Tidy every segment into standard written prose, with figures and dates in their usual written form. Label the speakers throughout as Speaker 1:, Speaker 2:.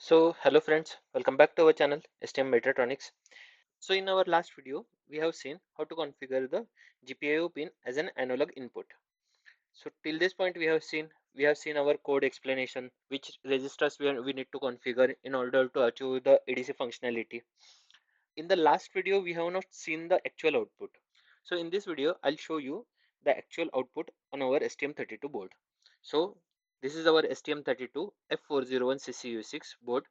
Speaker 1: So hello friends, welcome back to our channel STM Mechatronics. So in our last video, we have seen how to configure the GPIO pin as an analog input. So till this point we have seen our code explanation, which registers we need to configure in order to achieve the ADC functionality. In the last video, we have not seen the actual output. So in this video, I'll show you the actual output on our STM32 board. So this is our STM32F401 CCU6 board,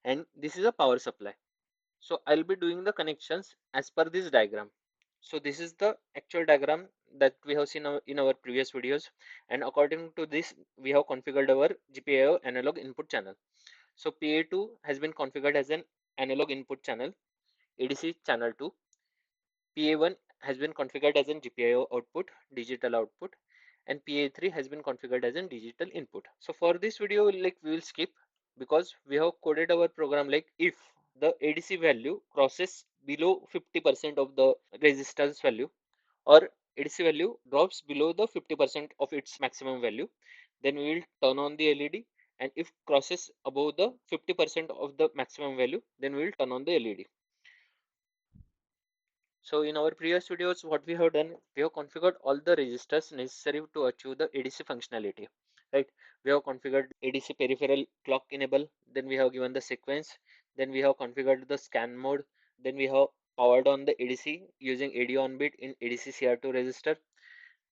Speaker 1: and this is a power supply. So I'll be doing the connections as per this diagram. So this is the actual diagram that we have seen in our previous videos, and according to this we have configured our GPIO analog input channel. So PA2 has been configured as an analog input channel, ADC channel 2. PA1 has been configured as an GPIO output, digital output, and PA3 has been configured as a digital input. So for this video, we will skip, because we have coded our program like if the ADC value crosses below 50% of the resistance value, or ADC value drops below the 50% of its maximum value, then we will turn on the LED, and if crosses above the 50% of the maximum value, then we will turn on the LED. So in our previous videos, what we have done, we have configured all the registers necessary to achieve the ADC functionality, right? We have configured ADC peripheral clock enable, then we have given the sequence, then we have configured the scan mode, then we have powered on the ADC using AD on bit in ADC CR2 register.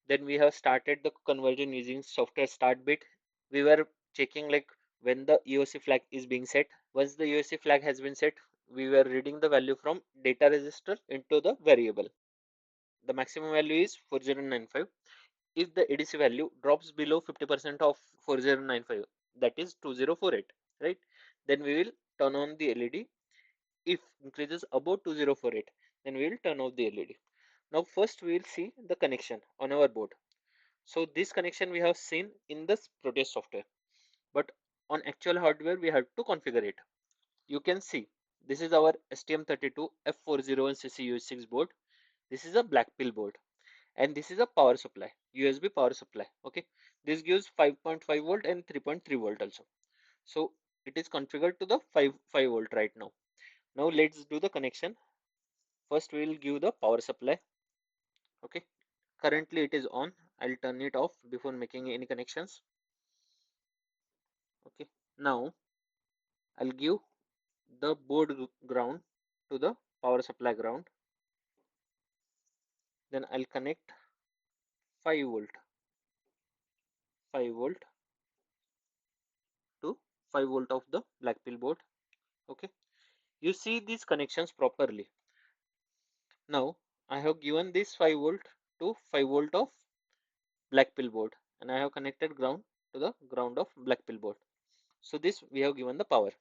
Speaker 1: Then we have started the conversion using software start bit. We were checking like when the EOC flag is being set. Once the EOC flag has been set, we were reading the value from data register into the variable. The maximum value is 4095. If the ADC value drops below 50% of 4095, that is 2048, right? Then we will turn on the LED. If increases above 2048, then we will turn off the LED. Now first we will see the connection on our board. So this connection we have seen in the Proteus software, but on actual hardware we have to configure it. You can see this is our STM32F401 CCU6 board. This is a black pill board, and this is a power supply, USB power supply. Okay, this gives 5.5 volt and 3.3 volt also. So it is configured to the 5 volt right now. Now let's do the connection. First we will give the power supply. Okay, currently it is on. I'll turn it off before making any connections. Okay, now I'll give the board ground to the power supply ground. Then I'll connect 5 volt 5 volt to 5 volt of the black pill board. Okay, you see these connections properly. Now I have given this 5 volt to 5 volt of black pill board, and I have connected ground to the ground of black pill board. So this we have given the power.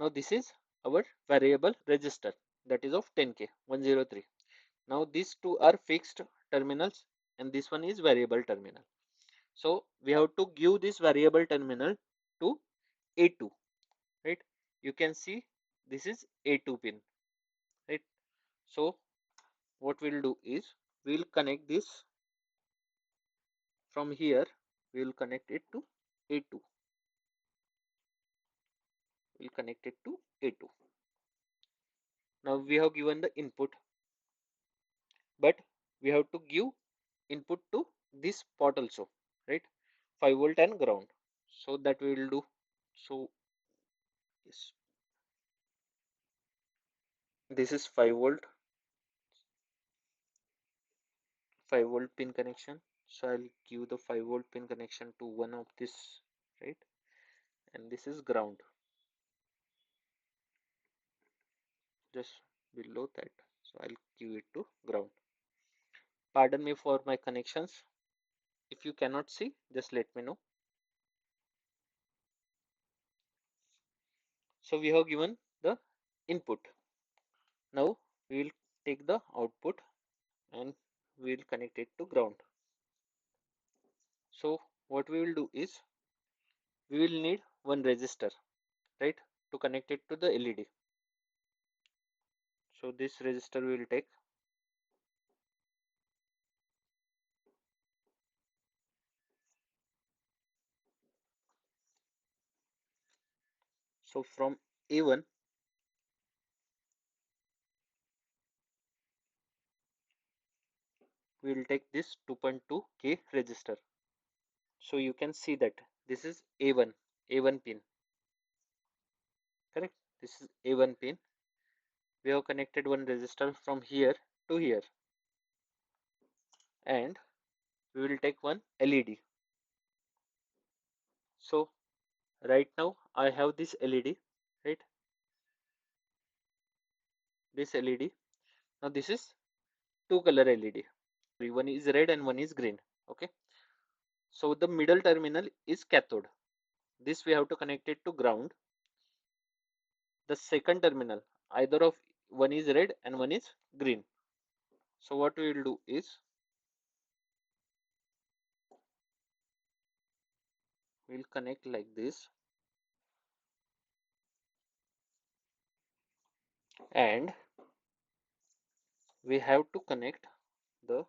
Speaker 1: Now this is our variable register, that is of 10K 103. Now these two are fixed terminals, and this one is variable terminal. So we have to give this variable terminal to A2, right? You can see this is A2 pin, right? So what we'll do is we'll connect this from here. We'll connect it to A2. We'll connect it to A2. Now we have given the input, but we have to give input to this port also, right? 5 volt and ground. So that we will do. So yes, this is 5 volt 5 volt pin connection. So I'll give the 5 volt pin connection to one of this, right? And this is ground, just below that. So I'll give it to ground. Pardon me for my connections. If you cannot see, just let me know. So we have given the input. Now we will take the output and we will connect it to ground. So what we will do is we will need one resistor, right, to connect it to the LED. So this resistor we will take. So from A1 we will take this 2.2K register. So you can see that this is A1 pin, correct? This is A1 pin. We have connected one resistor from here to here, and we will take one LED. So right now I have this LED, right? This LED. Now this is two color LED. One is red and one is green. Okay. So the middle terminal is cathode. This we have to connect it to ground. The second terminal, either of one is red and one is green. So what we will do is we'll connect like this, and we have to connect the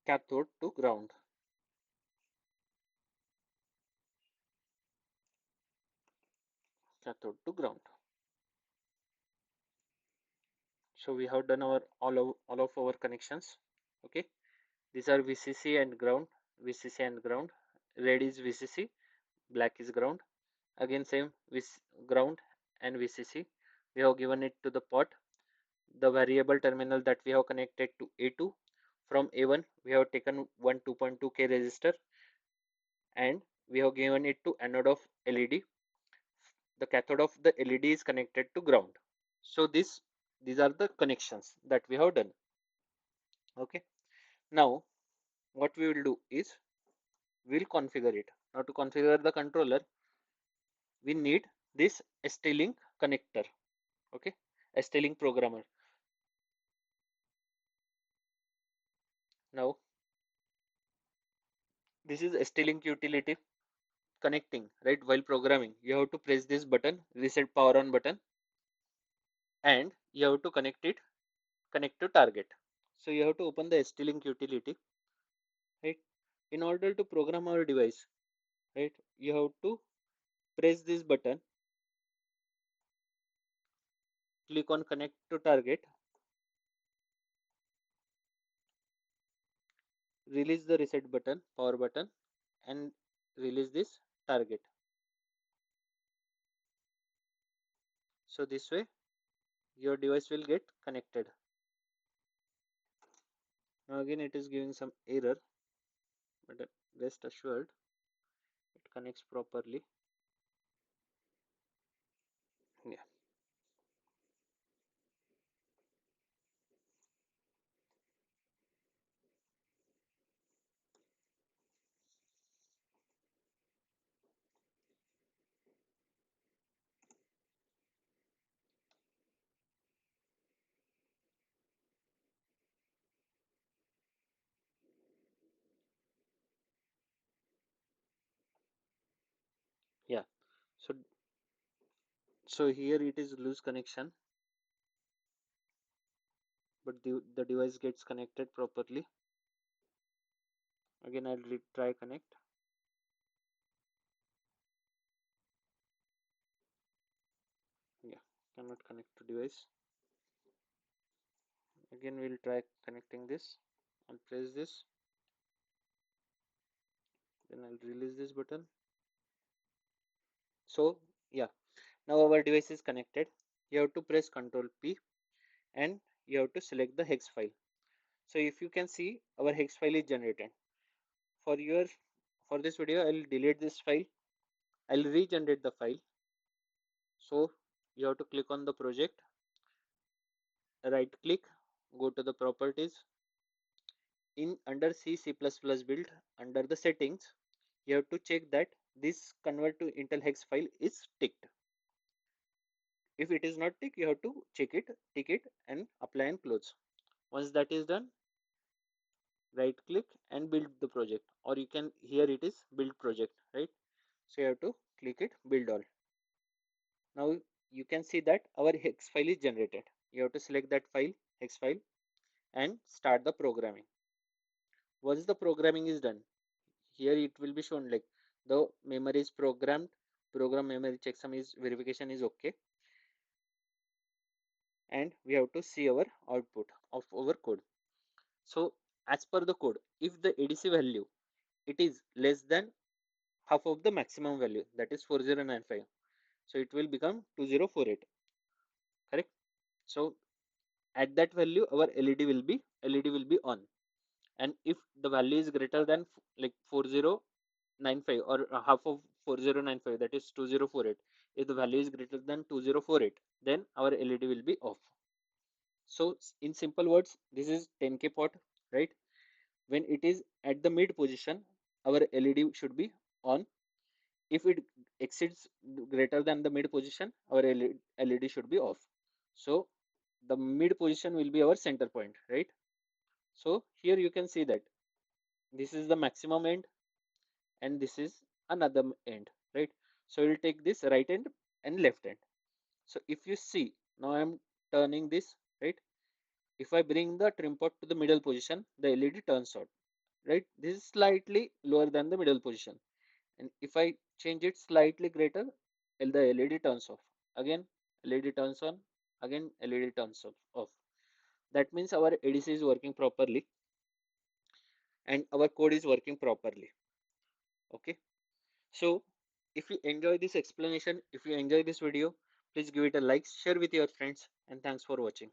Speaker 1: cathode to ground. Cathode to ground. So we have done our all of our connections. Okay, these are VCC and ground. VCC and ground. Red is VCC, black is ground. Again same with ground and VCC. We have given it to the pot. The variable terminal that we have connected to A2. From A1 we have taken one 2.2K resistor, and we have given it to anode of LED. The cathode of the LED is connected to ground. So these are the connections that we have done. Okay, now what we will do is we'll configure it. Now to configure the controller we need this ST-Link connector. Okay, ST-Link programmer. Now this is ST-Link utility connecting, right? While programming you have to press this button, reset power on button, and you have to connect to target. So you have to open the ST-Link utility, right? In order to program our device, right, you have to press this button, click on connect to target, release the reset button, power button, and release this target. So this way your device will get connected. Now again it is giving some error, but rest assured it connects properly. Yeah. Yeah. So here it is loose connection, but the device gets connected properly. Again I'll try connect. Yeah, cannot connect to device. Again we'll try connecting this. I'll press this, then I'll release this button. So yeah, now our device is connected. You have to press Ctrl P and you have to select the hex file. So if you can see our hex file is generated. For this video I'll delete this file. I'll regenerate the file. So you have to click on the project, right click, go to the properties. In under C++ build, under the settings, you have to check that this convert to Intel hex file is ticked. If it is not ticked, you have to tick it and apply and close. Once that is done, right click and build the project, or you can, here it is build project, right? So you have to click it, build all. Now you can see that our hex file is generated. You have to select that file, hex file, and start the programming. Once the programming is done, here it will be shown like the memory is programmed program memory checksum is verification is okay, and we have to see our output of our code. So as per the code, if the ADC value it is less than half of the maximum value, that is 4095, so it will become 2048, correct? So at that value our LED will be on, and if the value is greater than like 4095 or half of 4095, that is 2048, if the value is greater than 2048, then our LED will be off. So in simple words, this is 10K pot, right? When it is at the mid position, our LED should be on. If it exceeds greater than the mid position, our LED should be off. So the mid position will be our center point, right? So here you can see that this is the maximum end and this is another end, right? So we'll take this right end and left end. So if you see, now I'm turning this, right? If I bring the trim pot to the middle position, the LED turns on, right? This is slightly lower than the middle position. And if I change it slightly greater, the LED turns off. Again, LED turns on, again LED turns off. That means our ADC is working properly and our code is working properly. Okay. So if you enjoy this explanation, if you enjoy this video, please give it a like, share with your friends, and thanks for watching.